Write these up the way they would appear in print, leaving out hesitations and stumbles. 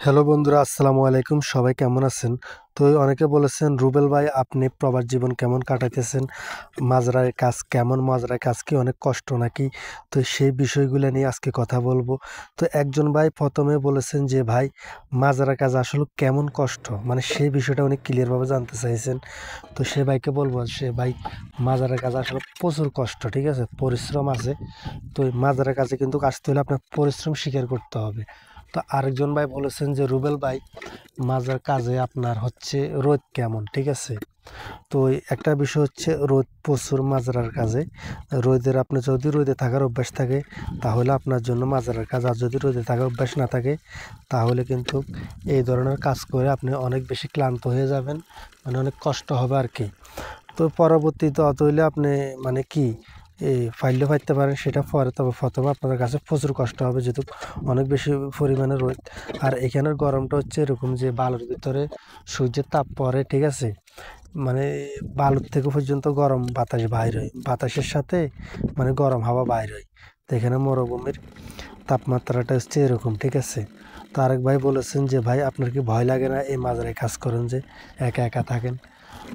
Hello বন্ধুরা, আসসালামু আলাইকুম। সবাই কেমন আছেন? তো অনেকে বলেছেন, রুবেল ভাই আপনি প্রবাস জীবন কেমন কাটাইতেছেন? মাজরার কাজ কেমন? মাজরার কাজ কি অনেক কষ্ট নাকি? তো সেই বিষয়গুলো নিয়ে আজকে কথা বলবো। তো একজন ভাই প্রথমে বলেছেন যে ভাই মাজরার কাজ আসলে কেমন কষ্ট, মানে সেই বিষয়টা উনি ক্লিয়ারভাবে জানতে চাইছেন। তো সে ভাইকে বলবো, সে ভাই মাজারের কাজ আসলে প্রচুর কষ্ট, ঠিক আছে, পরিশ্রম আছে। তো এই মাজারের কাজে কিন্তু আসতে হলে আপনার পরিশ্রম স্বীকার করতে হবে। তো আরেকজন ভাই বলেছেন যে রুবেল ভাই মাজার কাজে আপনার হচ্ছে রোদ কেমন, ঠিক আছে। তো একটা বিষয় হচ্ছে রোদ প্রচুর মাজরার কাজে। রোদের আপনি যদি রোদে থাকার অভ্যাস থাকে তাহলে আপনার জন্য মাজরার কাজ, আর যদি রোদে থাকার অভ্যাস না থাকে তাহলে কিন্তু এই ধরনের কাজ করে আপনি অনেক বেশি ক্লান্ত হয়ে যাবেন, মানে অনেক কষ্ট হবে আর কি। তো পরবর্তীতে অত হইলে আপনি মানে কি এই ফাইললে ফাইতে পারেন সেটা পরে, তবে প্রথমে আপনার কাছে প্রচুর কষ্ট হবে যেহেতু অনেক বেশি পরিমাণে রোদ। আর এখানের গরমটা হচ্ছে এরকম যে বালুর ভিতরে সূর্যের তাপ পড়ে, ঠিক আছে, মানে বালুর থেকে পর্যন্ত গরম বাতাস বাইর হয়, বাতাসের সাথে মানে গরম হাওয়া বাইর হয়। তো এখানে মরুভূমির তাপমাত্রাটা হচ্ছে এরকম, ঠিক আছে। তো আরেক ভাই বলেছেন যে ভাই আপনার কি ভয় লাগে না এই মাজারে কাজ করেন যে একা একা থাকেন?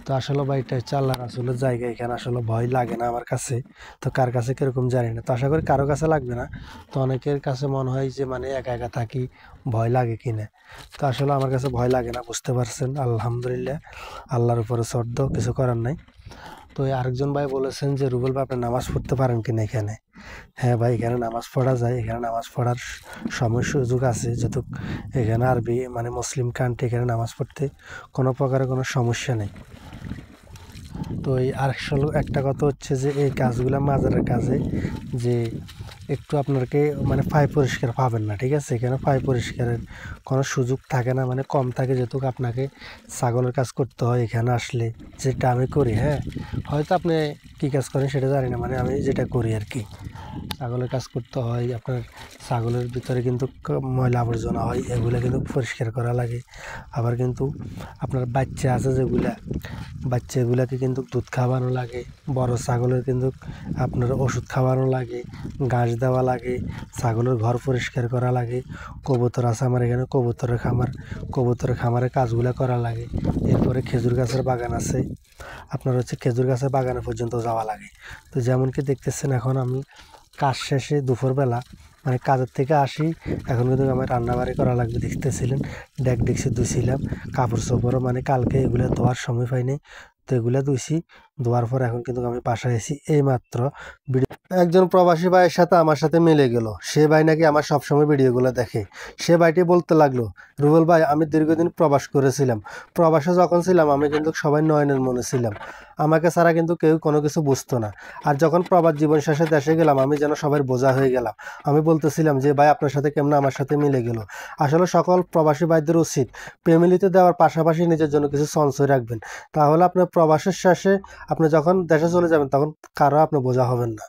তো আসলে ভাই এটা হচ্ছে আল্লাহর রাসূলের জায়গা, এখানে আসলে ভয় লাগে না আমার কাছে। তো কার কাছে কিরকম জানি না, তো আশা করি কারো কাছে লাগবে না। তো অনেকের কাছে মনে হয় যে মানে একা একা থাকি, ভয় লাগে কিনা। তো আসলে আমার কাছে ভয় লাগে না, বুঝতে পারছেন, আলহামদুলিল্লাহ, আল্লাহর উপরে শ্রদ্ধ, কিছু করার নাই। তো এই আরেকজন ভাই বলেছেন যে রুবেল ভাই আপনি নামাজ পড়তে পারেন কিনা এখানে? হ্যাঁ ভাই, এখানে নামাজ পড়া যায়, এখানে নামাজ পড়ার সময় সুযোগ আছে, যেহেতু এখানে আরবি মানে মুসলিম কান্ট্রি, এখানে নামাজ পড়তে কোনো প্রকারের কোনো সমস্যা নেই। তো এই আসলে একটা কথা হচ্ছে যে এই কাজগুলো মাজারের কাজে যে একটু আপনাকে মানে পায় পরিষ্কার পাবেন না, ঠিক আছে। এখানে পায় পরিষ্কারের কোনো সুযোগ থাকে না, মানে কম থাকে, যেহেতু আপনাকে ছাগলের কাজ করতে হয় এখানে আসলে, যেটা আমি করি। হ্যাঁ, হয়তো আপনি কী কাজ করেন সেটা জানি না, মানে আমি যেটা করি আর কি, ছাগলের কাজ করতে হয়। আপনার ছাগলের ভিতরে কিন্তু ময়লা আবর্জনা হয়, এগুলো কিন্তু পরিষ্কার করা লাগে। আবার কিন্তু আপনার বাচ্চা আছে যেগুলা, বাচ্চাগুলাকে কিন্তু দুধ খাওয়ানো লাগে। বড় ছাগলের কিন্তু আপনার ওষুধ খাওয়ানো লাগে, ঘাস দেওয়া লাগে, ছাগলের ঘর পরিষ্কার করা লাগে। কবুতর আছে আমার এখানে, কবুতরের খামার, কবুতরের খামারের কাজগুলো করা লাগে। এরপরে খেজুর গাছের বাগান আছে, আপনার হচ্ছে খেজুর গাছের বাগানে পর্যন্ত যাওয়া লাগে। তো যেমন কি দেখতেছেন, এখন আমি কাজ শেষে দুপুরবেলা মানে কাজের থেকে আসি, এখন কিন্তু আমার রান্নাবাড়ি করা লাগবে। দেখতেছিলেন ডেকসি ধুইছিলাম, কাপড় চোপড়ও মানে কালকে এগুলো ধোয়ার সময় পাইনি, তো এগুলো ধুইছি। ধোয়ার পর এখন কিন্তু আমি বাসায় এসেছি এইমাত্র। একজন প্রবাসী ভাইয়ের সাথে আমার সাথে মিলে গেল, সে ভাই নাকি আমার সবসময় ভিডিওগুলো দেখে। সে ভাইটি বলতে লাগলো, রুবেল ভাই আমি দীর্ঘদিন প্রবাস করেছিলাম, প্রবাসে যখন ছিলাম আমি কিন্তু সবাই নয়নের মনে ছিলাম, আমাকে ছাড়া কিন্তু কেউ কোনো কিছু বুঝতো না। আর যখন প্রবাস জীবন শেষে দেশে গেলাম আমি যেন সবার বোঝা হয়ে গেলাম। আমি বলতেছিলাম যে ভাই আপনার সাথে কেমন আমার সাথে মিলে গেল। আসলে সকল প্রবাসী ভাইদের উচিত ফ্যামিলিতে দেওয়ার পাশাপাশি নিজের জন্য কিছু সঞ্চয় রাখবেন, তাহলে আপনার প্রবাসের শেষে আপনি যখন দেশে চলে যাবেন তখন কারো আপনি বোঝা হবেন না।